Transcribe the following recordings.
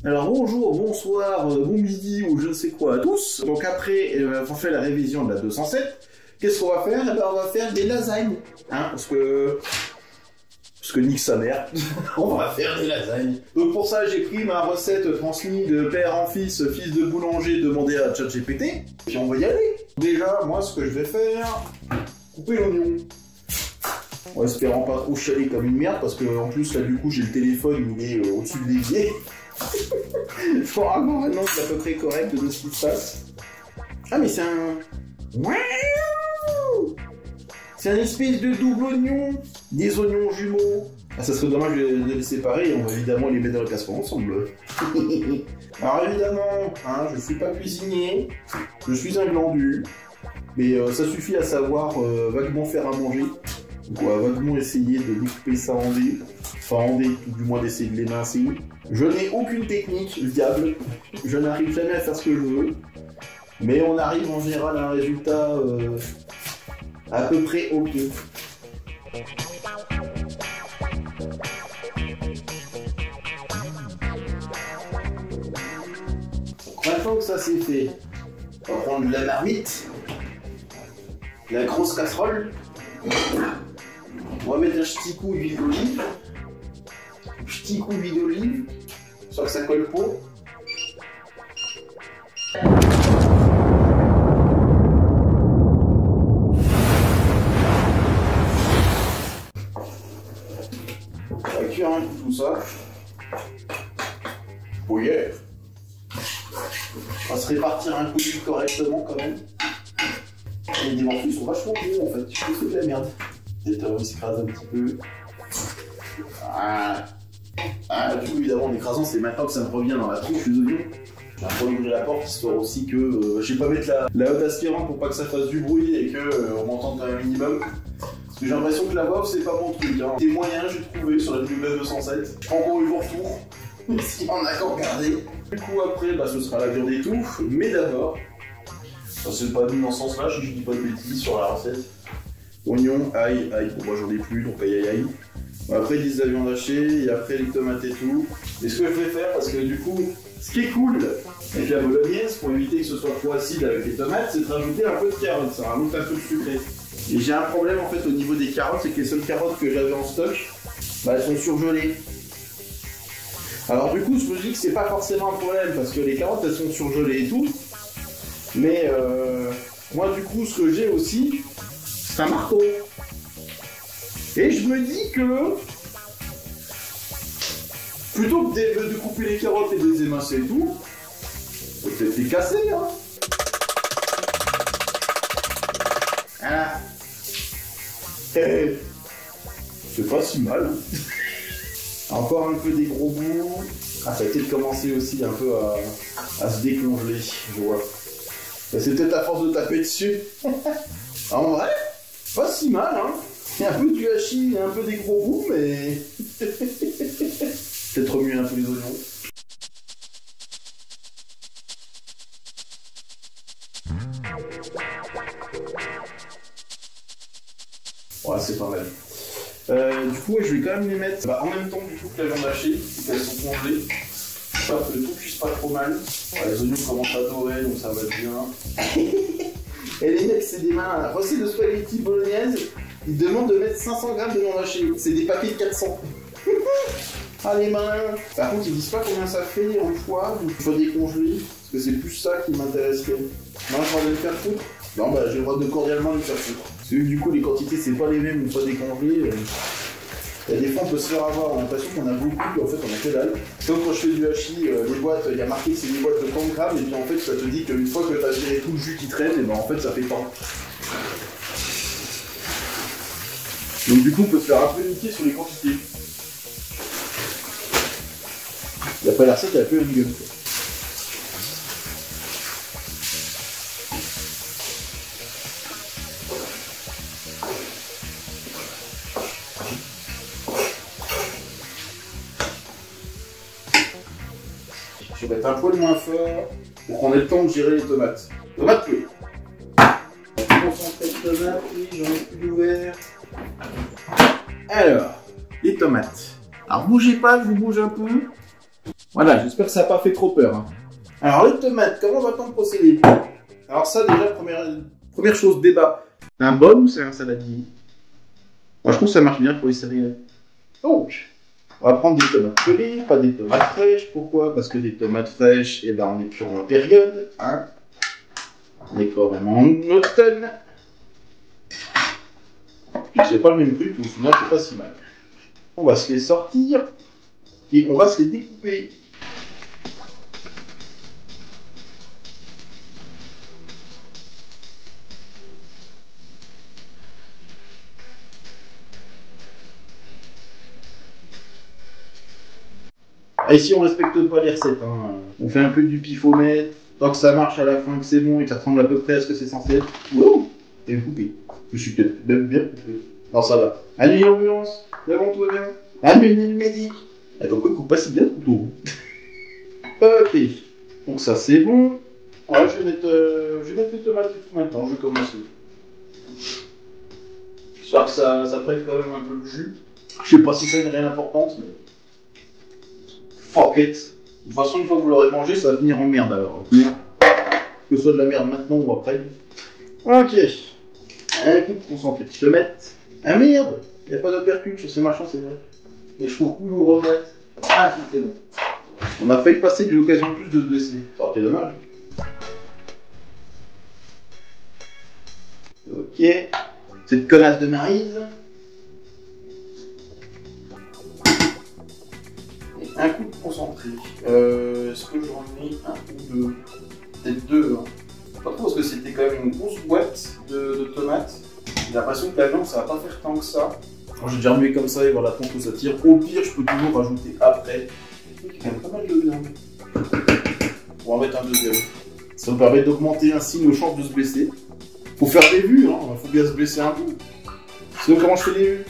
Alors bonjour, bonsoir, bon midi ou je ne sais quoi à tous. Donc après, on fait la révision de la 207. Qu'est-ce qu'on va faire? Eh ben, on va faire des lasagnes. Hein, parce que nique sa mère. On va faire des lasagnes. Donc pour ça, j'ai pris ma recette transmise de père en fils de boulanger, demandé à ChatGPT. Puis on va y aller. Déjà, moi, ce que je vais faire, couper l'oignon. En espérant pas trop chialer comme une merde, parce que en plus, là, du coup, j'ai le téléphone, il est au-dessus de l'évier. Il faut avoir un angle à peu près correct de ce qui se passe. Ah, mais c'est un... C'est un espèce de double oignon. Des oignons jumeaux. Ah, ça serait dommage de les séparer, et on va évidemment les mettre dans le casserole ensemble. Alors évidemment, hein, je suis pas cuisinier, je suis un glandu, mais ça suffit à savoir vaguement faire à manger. Donc on va vaguement essayer de découper ça en dés, enfin en dés, tout du moins d'essayer de l'émincer. Je n'ai aucune technique viable, je n'arrive jamais à faire ce que je veux, mais on arrive en général à un résultat à peu près ok. Maintenant que ça c'est fait, on va prendre la marmite, la grosse casserole, on va mettre un petit coup d'huile d'olive, sans que ça colle pas. On va cuire un peu tout ça. Oh yeah! On va se répartir un coup d'huile correctement quand même. Et les morceaux sont vachement gros en fait, je trouve que c'est de la merde. Peut-être on s'écrase un petit peu. Du coup évidemment en écrasant c'est maintenant que ça me revient dans la tronche les oignons. Je vais ouvrir la porte histoire aussi que je vais pas mettre la haute aspirante pour pas que ça fasse du bruit et que on m'entende quand même un minimum. Parce que j'ai l'impression que la voix c'est pas mon truc. Hein. Des moyens j'ai trouvé sur la WS 207. Je prends encore eu vos retours. S'il y en a qu'à regarder. Du coup après ce sera la viande étouffe, mais d'abord, c'est pas dit dans ce sens là, je dis pas de bêtises sur la recette. Oignon, ail, bon moi j'en ai plus donc aïe. Après ils disent la viande hachée et après les tomates et tout. Et ce que je vais faire, parce que du coup, ce qui est cool avec la bolognaise, pour éviter que ce soit trop acide avec les tomates, c'est de rajouter un peu de carottes, ça rajoute un peu de sucré. Et j'ai un problème en fait au niveau des carottes, c'est que les seules carottes que j'avais en stock, elles sont surgelées. Alors du coup je me dis que c'est pas forcément un problème parce que les carottes elles sont surgelées et tout. Mais moi du coup ce que j'ai aussi, c'est un marteau. Et je me dis que plutôt que de couper les carottes et de les émincer et tout, peut-être les casser hein. Voilà. C'est pas si mal. Encore un peu des gros bouts. Ça a peut-être commencé aussi un peu à se décongeler, je vois. C'est peut-être à force de taper dessus. En vrai, pas si mal, hein. Il y a un peu du hachis, il y a un peu des gros bouts, mais... peut-être remuer un peu les oignons. Ouais, c'est pas mal. Du coup, je vais quand même les mettre en même temps du coup que la viande hachée, qu'elles sont congelées. J'espère que le tout cuise pas trop mal. Les oignons commencent à dorer, donc ça va bien. Et les mecs, c'est des mains. Recette de spaghetti bolognaise, ils demandent de mettre 500 g de viande hachée. C'est des paquets de 400. Ah les malins. Par contre, ils disent pas combien ça fait en fois, donc il faut décongeler. Parce que c'est plus ça qui m'intéresserait. Non, je vais me faire foutre. Non, j'ai le droit de cordialement me faire foutre. Parce que du coup, les quantités, c'est pas les mêmes une fois décongelées. Et des fois, on peut se faire avoir. On a l'impression qu'on a beaucoup, en fait, on a que dalle. Sauf quand je fais du hachis, les boîtes, il y a marqué que c'est des boîtes de 30 grammes, et puis en fait, ça te dit qu'une fois que tu as tiré tout le jus qui traîne, et ben en fait, ça fait tant. Donc, du coup, on peut se faire un peu niquer sur les quantités. Et après, la recette, elle a peu une gueule. Je vais mettre un poil moins fort pour qu'on ait le temps de gérer les tomates. Tomates cuites. Concentré de tomates, oui, j'en ai plus d'ouvert. Alors, les tomates. Alors bougez pas, je vous bouge un peu. Voilà, j'espère que ça n'a pas fait trop peur. Hein. Alors les tomates, comment va-t-on procéder? Alors ça déjà, première chose, débat. C'est un bol ou c'est un saladier? Moi je trouve que ça marche bien pour les céréales. Donc, on va prendre des tomates pelées, pas des tomates fraîches. Pourquoi? Parce que des tomates fraîches, et ben on est plus en période. Hein. On est pas vraiment en automne. C'est pas le même prix, au final c'est pas si mal. On va se les sortir et on va se les découper. Et si on respecte pas les recettes, hein, on fait un peu du pifomètre, tant que ça marche à la fin, que c'est bon et que ça ressemble à peu près à ce que c'est censé être, wow, et coupé. Je suis peut-être même bien coupé. Non, ça va. Allez, l'ambulance, devant-toi bien. Amenez le médic. Attends, quoi, coupe pas si bien le couteau. Ok. Donc ça c'est bon. Ouais, je vais mettre les tomates et tout maintenant, je vais commencer. J'espère que ça prenne quand même un peu le jus. Je sais pas si c'est une réelle importance, mais... Fuck it. De toute façon, une fois que vous l'aurez mangé, ça va venir en merde alors. Que ce soit de la merde maintenant ou après. Ok. Un coup de concentré. Je te mets. Ah merde! Y'a pas d'uppercut sur ces machins, c'est vrai. Mais je trouve où vous remettre. Ah, c'est bon. On a failli passer d'une occasion de plus de se blesser. Ça aurait été dommage. Ok. Cette connasse de Maryse. Et un coup de concentré. Est-ce que j'en ai un ou deux? Peut-être deux. Hein. Pas trop parce que c'était quand même une grosse boîte de tomates. J'ai l'impression que la viande ça va pas faire tant que ça. Alors, j'ai déjà remué comme ça et voilà tant que ça tire. Au pire, je peux toujours rajouter après. Il y a quand même pas mal de viande. On va en mettre un deuxième. Ça nous permet d'augmenter ainsi nos chances de se blesser. Faut faire des vues, hein. Faut bien se blesser un peu. Sinon, comment je fais des vues?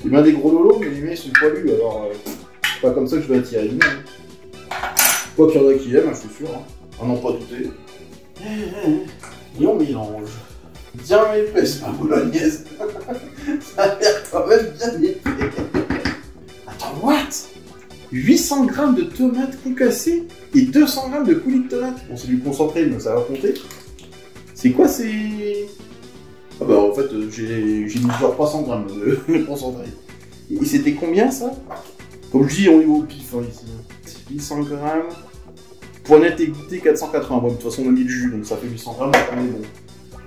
Il y a des gros lolos, mais les miens ils sont poilus alors. C'est pas comme ça que je vais attirer les miens. Quoi qu'il y en a qui aiment, je suis sûr. Hein. À n'en pas douter. Et on mélange. Bien épaisse ma bolognaise. Ça a l'air quand même bien épais. Attends, what? 800 g de tomates concassées et 200 g de coulis de tomates. Bon, c'est du concentré, mais ça va compter. C'est quoi ces... Ah bah en fait, j'ai mis genre 300 g de concentré. Et c'était combien ça? Comme je dis, on est au pif hein, ici. 800 g. Poignette égouttée 480. Bon, de toute façon, on a mis le jus, donc ça fait 800 g, donc on est bon.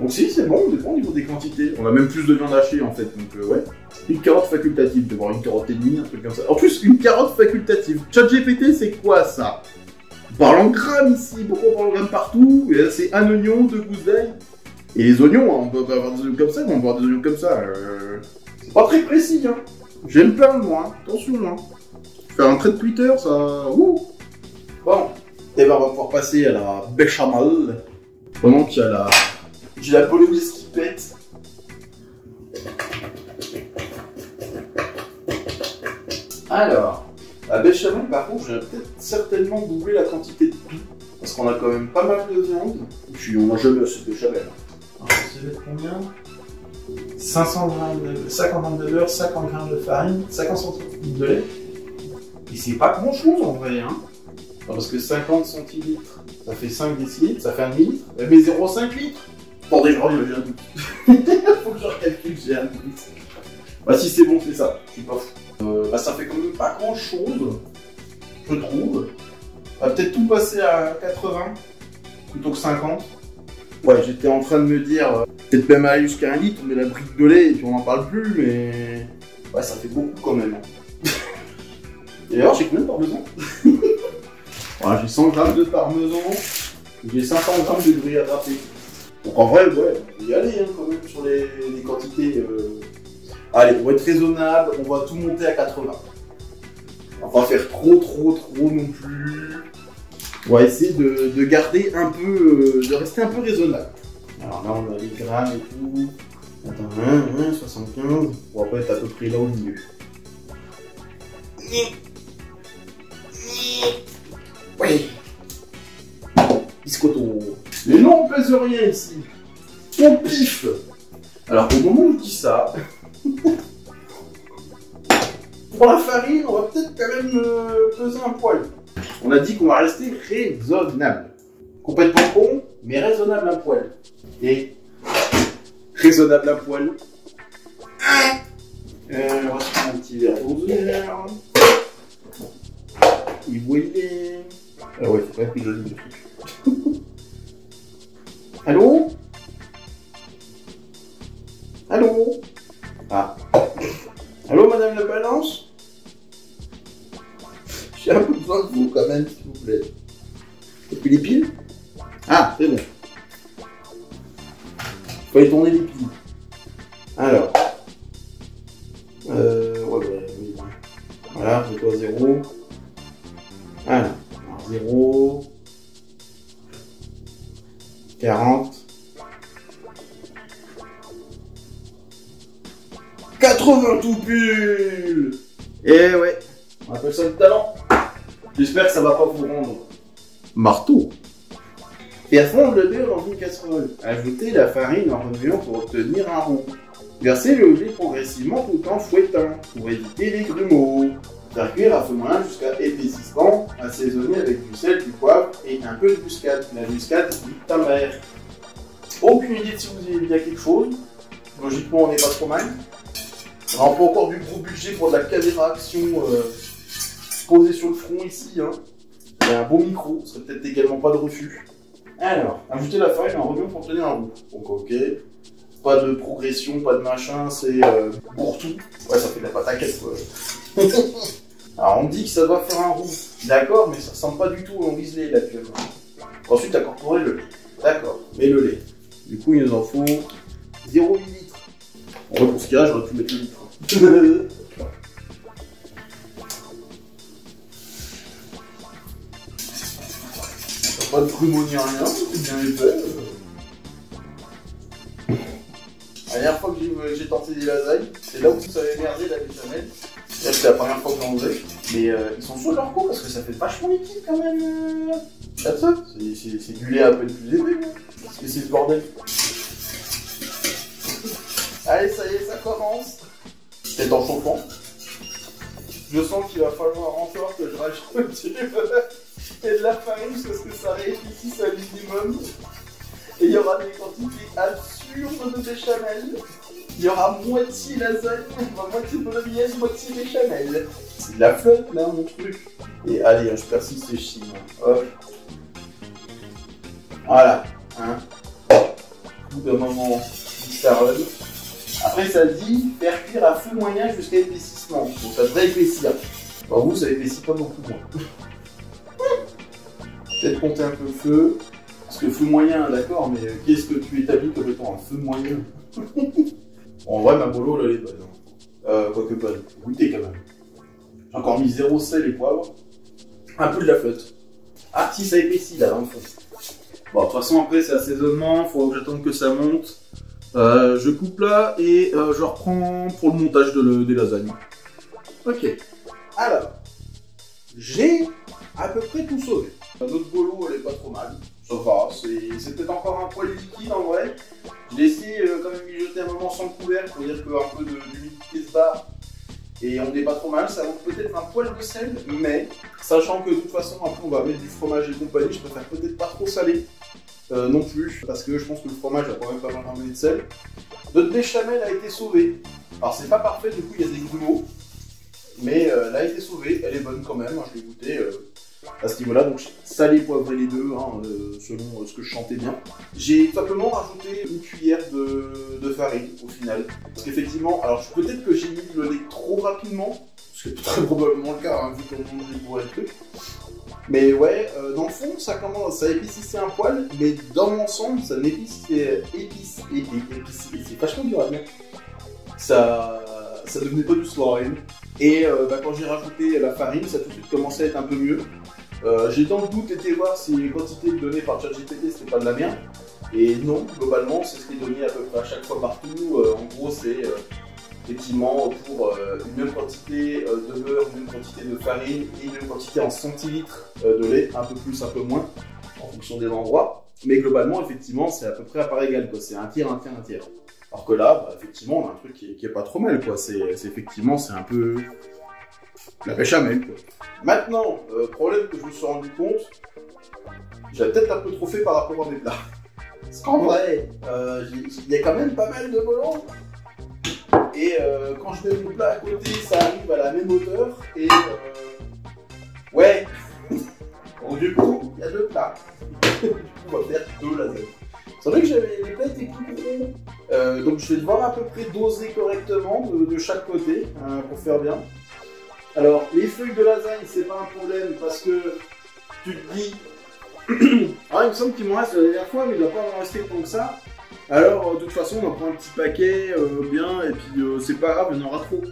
Donc si, c'est bon, on est bon au niveau des quantités. On a même plus de viande hachée en fait, donc ouais. Une carotte facultative, de voir une carotte et demie, un truc comme ça. En plus, une carotte facultative. ChatGPT, c'est quoi ça? On parle en grammes ici, pourquoi on parle en grammes partout? C'est un oignon, 2 gousses d'ail. Et les oignons, hein, on peut pas avoir des oignons comme ça, mais on peut avoir des oignons comme ça. C'est pas très précis, hein. J'aime plein moi, hein. Attention, hein. Faire un trait de Twitter, ça... Ouh. Bon, et ben on va pouvoir passer à la béchamel. Pendant qu'il y a la... J'ai la bolognaise qui pète. Alors, la béchamel, par contre, je vais peut-être certainement doubler la quantité de tout. Parce qu'on a quand même pas mal de viande. Et puis on a jamais assez de béchamel. Alors, ça va être combien? 500 g de... 50 g de beurre, 50 g de farine, 50 centilitres de lait. Et c'est pas grand chose en vrai, hein. Non, parce que 50 centilitres, ça fait 5 décilitres, ça fait 1 litre. Mais 0,5 litres. Attendez, j'ai un doute. Faut que je recalcule, j'ai un doute. Bah si c'est bon, c'est ça. Je suis pas fou. Bah ça fait quand même pas grand chose, je trouve. On va peut-être tout passer à 80 plutôt que 50. Ouais, j'étais en train de me dire, peut-être même aller jusqu'à 1 litre, on met la brique de lait et puis on n'en parle plus, mais... Ouais, ça fait beaucoup quand même. Et d'ailleurs, j'ai combien de parmesan? Voilà, j'ai 100 g de parmesan, j'ai 500 g de gruyère râpée. Donc en vrai, ouais, on peut y aller hein, quand même sur les quantités. Allez, on va être raisonnable, on va tout monter à 80. On va pas faire trop non plus. On va essayer de garder un peu, de rester un peu raisonnable. Alors là, on a les grammes et tout. Attends, 75. On va pas être à peu près là au milieu. Oui. Biscotto. Mais non, on pèse rien ici. On piffe. Alors au moment où je dis ça, pour la farine, on va peut-être quand même peser un poil. On a dit qu'on va rester raisonnable. Complètement con, mais raisonnable un poil. Et raisonnable un poil. On va se prendre un petit verre d'eau vert. Il est. Ah ouais, faut pas être plus joli le truc. Allô? Allô? Ah. Allô, madame la balance? J'ai un peu besoin de vous quand même, s'il vous plaît. Et puis les piles? Ah, c'est bon. Faut aller tourner les piles. Alors. Oui. Voilà, fais-toi 0. Voilà. Alors, 0. 40. 80 tout pile. Eh ouais, on appelle ça le talent. J'espère que ça va pas vous rendre marteau. Faire fondre le beurre dans une casserole. Ajoutez la farine en remuant pour obtenir un rond. Versez le lait progressivement tout en fouettant pour éviter les grumeaux. Faire cuire à feu moyen jusqu'à épaississement, assaisonner avec du sel, du poivre et un peu de muscade. La muscade dit ta mère. Aucune idée de si vous avez bien quelque chose. Logiquement, on n'est pas trop mal. On n'a pas encore du gros budget pour de la caméra action posée sur le front ici. Hein. Il y a un beau micro, ce serait peut-être également pas de refus. Alors, ajouter la farine en remuant pour tenir un roux. Donc ok, pas de progression, pas de machin, c'est pour tout. Ouais, ça fait de la pâte à quête quoi. Alors on me dit que ça doit faire un roux. D'accord, mais ça ressemble pas du tout au Weasley là actuellement. Ensuite, incorporer le lait. D'accord, mais le lait. Du coup, il nous en faut 0 ml. En vrai, pour ce cas, j'aurais pu mettre le litre. Pas de grumeaux ni rien, c'est bien épais. La dernière fois que j'ai tenté des lasagnes, c'est là où ça avait merdé la béchamel. C'est la première fois que j'en faisais. Mais ils sont sûrs de leur coup parce que ça fait vachement liquide quand même. Là, ça, c'est du lait à peine plus épais. Qu'est-ce que c'est ce bordel? Allez, ça y est, ça commence. C'est en chauffant. Je sens qu'il va falloir encore que je rajoute et de la farine jusqu'à ce que ça réépaississe à minimum. Et il y aura des quantités absurdes de béchamel. Il y aura moitié lasagne, moitié bolognaise, moitié béchamel. C'est de la flotte là, mon truc. Et allez, je persiste les chines. Hop. Voilà. Hein. Au bout d'un moment, ça run. Après, ça dit faire cuire à feu moyen jusqu'à épaississement. Donc ça devrait épaissir. Bon, vous, ça épaissit pas beaucoup moins. Peut-être compter un peu le feu. Parce que feu moyen, d'accord, mais qu'est-ce que tu établis comme étant un feu moyen? En vrai, ma bolo, là, elle est bonne. Quoique bonne. Goûtez quand même. J'ai encore mis 0 sel et poivre. Un peu de la flotte. Ah, si, ça épaissit là, dans le fond. Bon, de toute façon, après, c'est assaisonnement. Faut que j'attende que ça monte. Je coupe là et je reprends pour le montage des lasagnes. Ok. Alors, j'ai à peu près tout sauvé. Notre bolo, elle est pas trop mal. Ça va, c'est peut-être encore un poil liquide en vrai. Je l'ai essayé quand même mijoter un moment sans couvert pour dire qu'un peu d'humidité se barre. Et on n'est pas trop mal, ça manque peut-être un poil de sel, mais sachant que de toute façon après on va mettre du fromage et compagnie, je préfère peut-être pas trop salé. Non plus, parce que je pense que le fromage va quand même pas mal ramener de sel. Notre béchamel a été sauvée. Alors c'est pas parfait, du coup il y a des grumeaux. Mais elle a été sauvée, elle est bonne quand même, hein, je l'ai goûté à ce niveau-là. Donc salé, poivré les deux, hein, selon ce que je chantais bien. J'ai tout simplement rajouté une cuillère de farine au final. Parce qu'effectivement, alors peut-être que j'ai mis le lait trop rapidement. Ce qui est très probablement le cas, hein, vu qu'on mange bourré le truc. Mais ouais, dans le fond, ça épaississait un poil, mais dans l'ensemble, ça n'épaissait c'est vachement dur à dire. Ça devenait pas du slime. Et quand j'ai rajouté la farine, ça a tout de suite commencé à être un peu mieux. J'ai dans le doute été voir si les quantités données par ChatGPT c'était pas de la merde. Et non, globalement, c'est ce qui est donné à peu près à chaque fois partout. En gros, c'est effectivement pour une même quantité de beurre, une même quantité de farine et une même quantité en centilitres de lait, un peu plus, un peu moins, en fonction des endroits. Mais globalement, effectivement, c'est à peu près à part égale, quoi. C'est un tiers, un tiers, un tiers. Alors que là, effectivement, on a un truc qui est pas trop mal, quoi. C'est effectivement, c'est un peu La béchamel, quoi. Maintenant, problème que je me suis rendu compte, j'ai peut-être un peu trop fait par rapport à mes plats. Parce qu'en vrai, il y a quand même pas mal de volants. Et quand je mets mon plat à côté, ça arrive à la même hauteur. Et ouais. Donc du coup, il y a 2 plats. Du coup, on va faire 2 lasagnes. C'est vrai que les plats étaient plus gros. Donc je vais devoir à peu près doser correctement de chaque côté pour faire bien. Alors, les feuilles de lasagne, c'est pas un problème parce que tu te dis. Ah, il me semble qu'il m'en reste la dernière fois, mais il ne doit pas en rester tant que ça. Alors, de toute façon, on en prend un petit paquet bien, et puis c'est pas grave, il y en aura trop.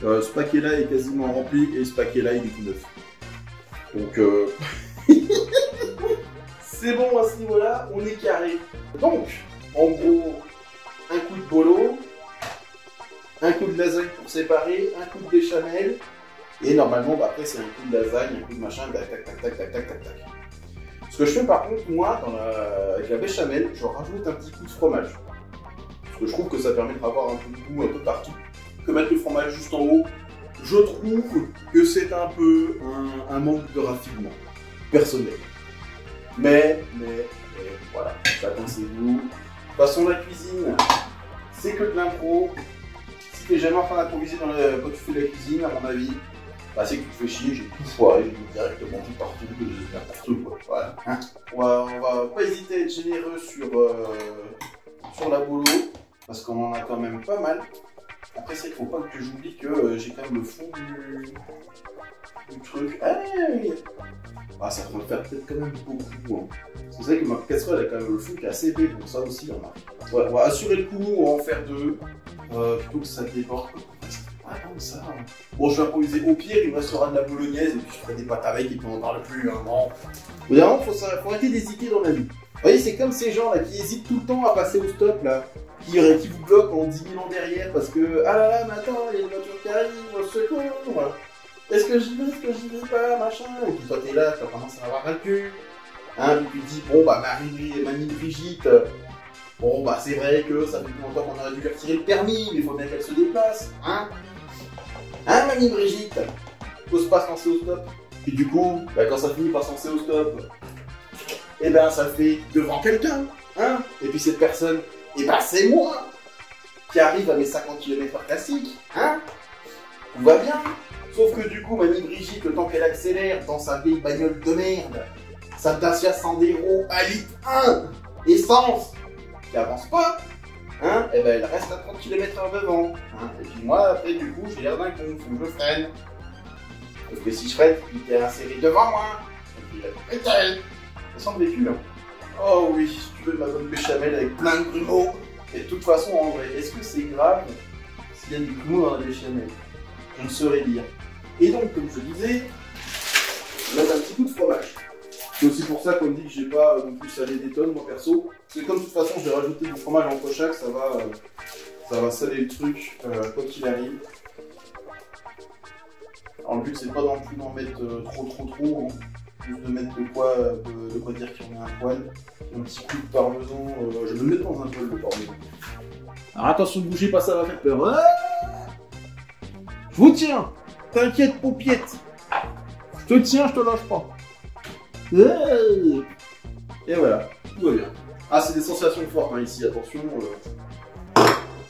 Ce paquet-là est quasiment rempli, et ce paquet-là, il est tout neuf. Donc, c'est bon à ce niveau-là, on est carré. Donc, en gros, un coup de bolo, un coup de lasagne pour séparer, un coup de béchamel, et normalement, bah, après, c'est un coup de lasagne, un coup de machin, tac, tac, tac, tac, tac, tac, tac, tac. Ce que je fais par contre, moi, avec la béchamel, je rajoute un petit coup de fromage. Parce que je trouve que ça permet d'avoir un peu de goût un peu partout. Que mettre le fromage juste en haut, je trouve que c'est un peu un manque de raffinement personnel. Mais voilà, chacun ses goûts. De toute façon, la cuisine, c'est que de l'impro. Si t'es jamais en train d'improviser quand tu fais la cuisine, à mon avis, bah, c'est que tu te fais chier, j'ai tout foiré, j'ai mis directement tout partout, n'importe quoi. Voilà. Hein, on va pas hésiter à être généreux sur la bolo, parce qu'on en a quand même pas mal. Après, c'est qu'il faut pas que j'oublie que j'ai quand même le fond du truc. Ah, ça va me faire peut-être quand même beaucoup. Hein. C'est vrai que ma casserole a quand même le fond qui est assez épais, bon ça aussi, on a. Ouais, on va assurer le coup, on va en faire 2, plutôt que ça déborde. Ah comme ça. Bon, je vais improviser. Au pire, il me restera de la bolognaise et puis je ferai des pâtes avec et puis on n'en parle plus. Hein, non. Évidemment, faut arrêter d'hésiter dans la vie. Vous voyez, c'est comme ces gens là qui hésitent tout le temps à passer au stop là, qui vous bloquent en 10 000 ans derrière parce que ah là là, mais attends, il y a une voiture qui arrive, au secours. Est-ce que j'y vais pas, machin. Et puis toi t'es là, tu commences à avoir un cul. Hein, puis tu te dis, bon bah Mamie Brigitte. Bon bah c'est vrai que ça fait plus longtemps qu'on aurait dû lui retirer le permis, mais il faut bien qu'elle se déplace, hein. Hein, Mamie Brigitte? Faut pas se lancer au stop. Et du coup, bah, quand ça finit par se lancer au stop, et ben ça le fait devant quelqu'un, hein. Et puis cette personne, et ben c'est moi qui arrive à mes 50 km/h classiques, hein. Tout va bien. Sauf que du coup, Mamie Brigitte, le temps qu'elle accélère dans sa vieille bagnole de merde, sa Dacia Sandero à litre 1, essence, qui avance pas, hein, et ben elle reste à 30 km/h devant. Hein, et puis moi, après, du coup, j'ai l'air d'un con, faut que je freine. Parce que si je freine, il était inséré devant moi. Et puis il a pété. Ça sent le vécu, hein. Oh oui, si tu veux ma bonne béchamel avec plein de grumeaux. Et de toute façon, en vrai, est-ce que c'est grave s'il y a du grumeaux dans la béchamel? Je ne saurais dire. Et donc, comme je disais, on met un petit coup de fromage. C'est aussi pour ça qu'on me dit que j'ai pas non plus salé des tonnes, moi perso. Parce que comme de toute façon, je vais rajouter du fromage entre chaque, ça va saler le truc, quoi qu'il arrive. Alors le but, c'est pas non plus d'en mettre trop, hein. Juste de mettre de quoi dire qu'il y en a un poil. Un petit coup de parmesan, je vais me mettre dans un bol de parmesan. Alors attention, ne bougez pas, ça va faire peur. Ah, je vous tiens. T'inquiète, paupiette. Je te tiens, je te lâche pas. Et voilà, tout va bien. Ah, c'est des sensations fortes hein, ici, attention.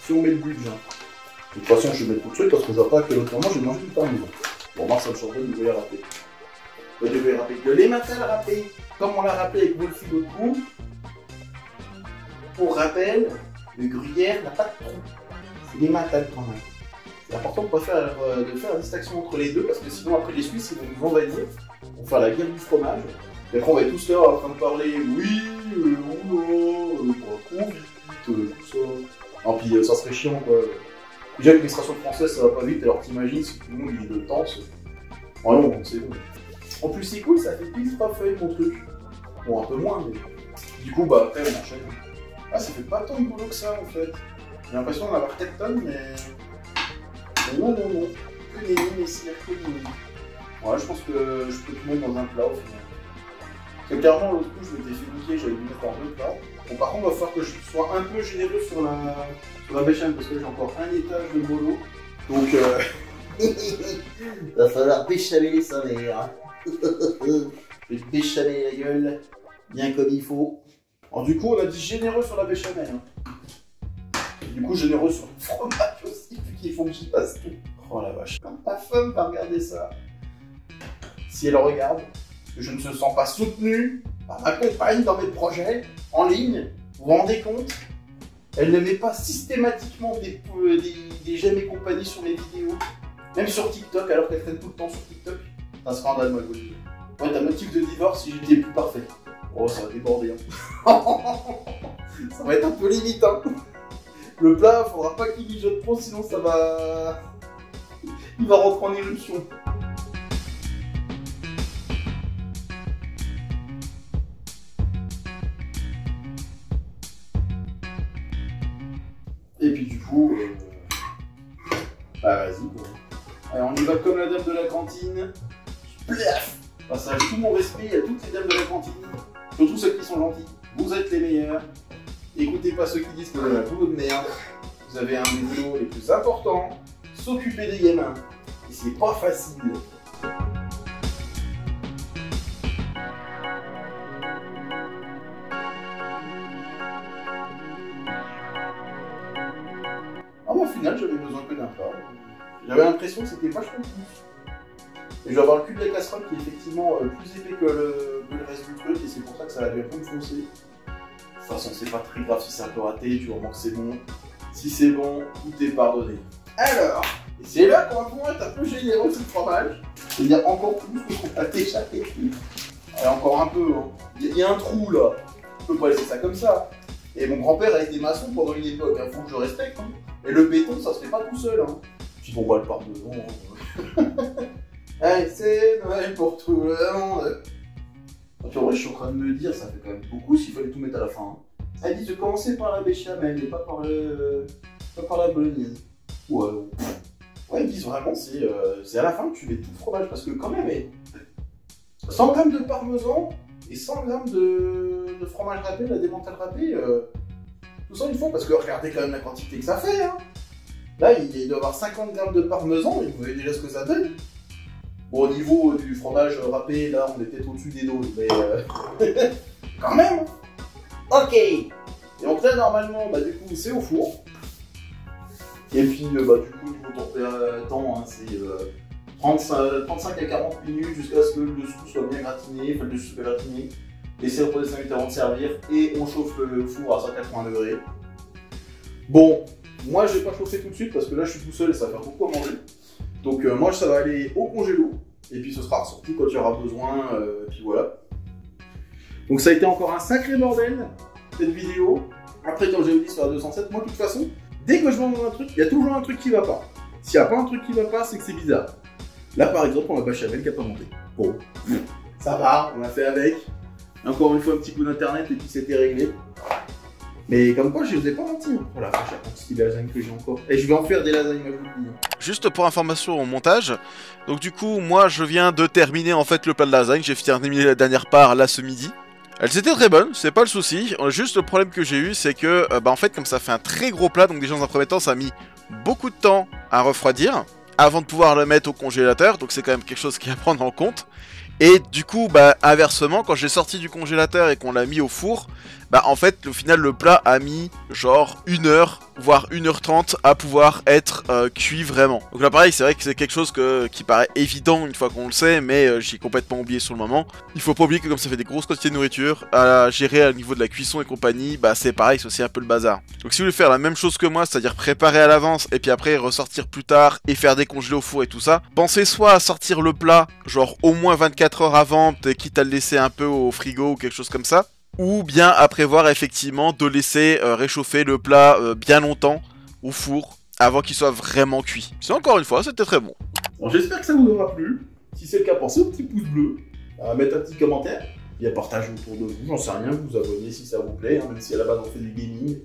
Si on met le budget. De toute façon, je vais mettre tout le truc parce que je vois pas que l'autre moment j'ai mangé du parmesan. Bon, moi ça me changerait de nouveau râpé. Je vais râper que les matins râpés, comme on l'a rappelé avec Wolfie l'autre coup. Pour rappel, le gruyère n'a pas de trou. C'est des matins quand même. C'est important de faire la distinction entre les deux parce que sinon après les Suisses ils vont nous envahir, on va faire la guerre du fromage. Et après on va être tous là en train de parler oui, trop vite, tout ça. Non puis ça serait chiant quoi. Déjà que l'administration française ça va pas vite alors t'imagines si tout le monde il est de temps. Oh non, c'est bon. En plus c'est cool, ça fait pile 3 feuilles mon truc. Bon un peu moins mais. Du coup bah après on enchaîne. Ah ça fait pas tant de boulot que ça en fait. J'ai l'impression d'en avoir 4 tonnes mais. Non. Que nenni, messire, que nenni. Ouais, je pense que je peux tout mettre dans un plat au final. Parce que clairement, l'autre coup, je m'étais fait niquer, j'avais dû mettre en 2 plats. Bon, par contre, il va falloir que je sois un peu généreux sur la béchamel parce que j'ai encore un étage de bolo. Donc, Va falloir béchamer sa mère. Je vais te béchamer la gueule, bien comme il faut. Alors du coup, on a dit généreux sur la béchamel. Et du coup, généreux sur le fromage aussi, vu qu'il faut que j'y passe tout. Oh la vache, quand ma femme va regarder ça, si elle regarde, que je ne me sens pas soutenu par ma compagne dans mes projets en ligne, vous vous rendez compte? Elle ne met pas systématiquement des j'aime et compagnie sur mes vidéos, même sur TikTok, alors qu'elle traîne tout le temps sur TikTok. C'est un scandale, moi, je vous le dis. Ouais, t'as motif de divorce si j'étais plus parfait. Oh, ça va déborder, hein. Ça va être un peu limite, hein. Le plat, faudra pas qu'il mijote trop, sinon ça va... Il va rentrer en éruption. Et puis du coup... Bah vas-y, quoi. Allez, on y va comme la dame de la cantine. Plaf. Passage tout mon respect à toutes les dames de la cantine. Surtout ceux qui sont gentils. Vous êtes les meilleurs. Écoutez pas ceux qui disent que vous avez un boulot de merde. Vous avez un des boulots les plus importants. S'occuper des gamins. Et c'est pas facile. Au final, j'avais besoin que d'un plat. J'avais l'impression que c'était vachement plus. Et je vais avoir le cul de la casserole qui est effectivement plus épais que le reste du truc, et c'est pour ça que ça a dû un peu me foncer. De toute façon, c'est pas très grave si c'est un peu raté, du moment que c'est bon. Si c'est bon, tout est pardonné. Alors, et c'est là qu'on va pouvoir être un peu généreux sur le fromage. C'est-à-dire encore plus que qu'on a déjà fait. Allez, encore un peu, hein. Il y a un trou là. Je peux pas laisser ça comme ça. Et mon grand-père a été maçon pendant une époque, il faut que je respecte. Hein. Et le béton, ça se fait pas tout seul. Hein. Puis bon, bah le parmesan. Allez, c'est Noël pour tout le monde. En vrai, je suis en train de me dire, ça fait quand même beaucoup s'il fallait tout mettre à la fin. Hein. Elle dit de commencer par la béchamel et pas par la bolognaise. Ouais, ils disent vraiment, c'est à la fin que tu mets tout le fromage, parce que quand même, 100 grammes de parmesan et 100 grammes de fromage râpé, la démental râpé, tout ça il faut, parce que regardez quand même la quantité que ça fait. Hein. Là, il doit y avoir 50 grammes de parmesan, et vous voyez déjà ce que ça donne. Bon, au niveau du fromage râpé, là, on est peut-être au-dessus des doses, mais quand même. Ok. Et donc là, normalement, bah, du coup, c'est au four. Et puis, bah, du coup, niveau temps, hein, c'est 35 à 40 minutes jusqu'à ce que le dessous soit bien gratiné, enfin le dessus soit gratiné. Laissez reposer 5 minutes avant de servir et on chauffe le four à 180 degrés. Bon, moi, je vais pas chauffer tout de suite parce que là, je suis tout seul et ça va faire beaucoup à manger. Donc, moi, ça va aller au congélo. Et puis ce sera ressorti quand il y aura besoin, et puis voilà. Donc ça a été encore un sacré bordel, cette vidéo. Après quand j'ai dit sur la 207, moi de toute façon, dès que je mange un truc, il y a toujours un truc qui va pas. S'il n'y a pas un truc qui va pas, c'est que c'est bizarre. Là par exemple, on a béchamel qui n'a pas monté. Bon, ça va, on a fait avec. Encore une fois un petit coup d'internet et puis c'était réglé. Mais comme quoi, je vous ai pas menti. Oh la vache, la quantité de lasagne que j'ai encore. Et je vais en faire des lasagnes, moi je vous le dis. Juste pour information au montage, donc du coup, moi je viens de terminer en fait le plat de lasagne. J'ai terminé la dernière part là ce midi. Elles étaient très bonnes, c'est pas le souci. Juste le problème que j'ai eu, c'est que en fait, comme ça fait un très gros plat, donc déjà dans un premier temps, ça a mis beaucoup de temps à refroidir avant de pouvoir le mettre au congélateur. Donc c'est quand même quelque chose qu'il y a à prendre en compte. Et du coup, inversement, quand j'ai sorti du congélateur et qu'on l'a mis au four, en fait, au final, le plat a mis genre 1 heure, voire 1h30 à pouvoir être cuit vraiment. Donc là, pareil, c'est vrai que c'est quelque chose qui paraît évident une fois qu'on le sait, mais j'ai complètement oublié sur le moment. Il faut pas oublier que comme ça fait des grosses quantités de nourriture, à gérer au niveau de la cuisson et compagnie, c'est pareil, c'est aussi un peu le bazar. Donc si vous voulez faire la même chose que moi, c'est-à-dire préparer à l'avance et puis après ressortir plus tard et faire décongeler au four et tout ça, pensez soit à sortir le plat, genre au moins 24 heures avant, quitte à le laisser un peu au frigo ou quelque chose comme ça, ou bien à prévoir effectivement de laisser réchauffer le plat bien longtemps au four avant qu'il soit vraiment cuit. C'est encore une fois, c'était très bon. Bon, j'espère que ça vous aura plu. Si c'est le cas, pensez au petit pouce bleu, à mettre un petit commentaire, et à partager autour de vous, j'en sais rien, vous abonner si ça vous plaît, hein, même si à la base on fait du gaming,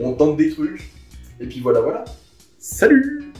on tente des trucs, et puis voilà. Salut!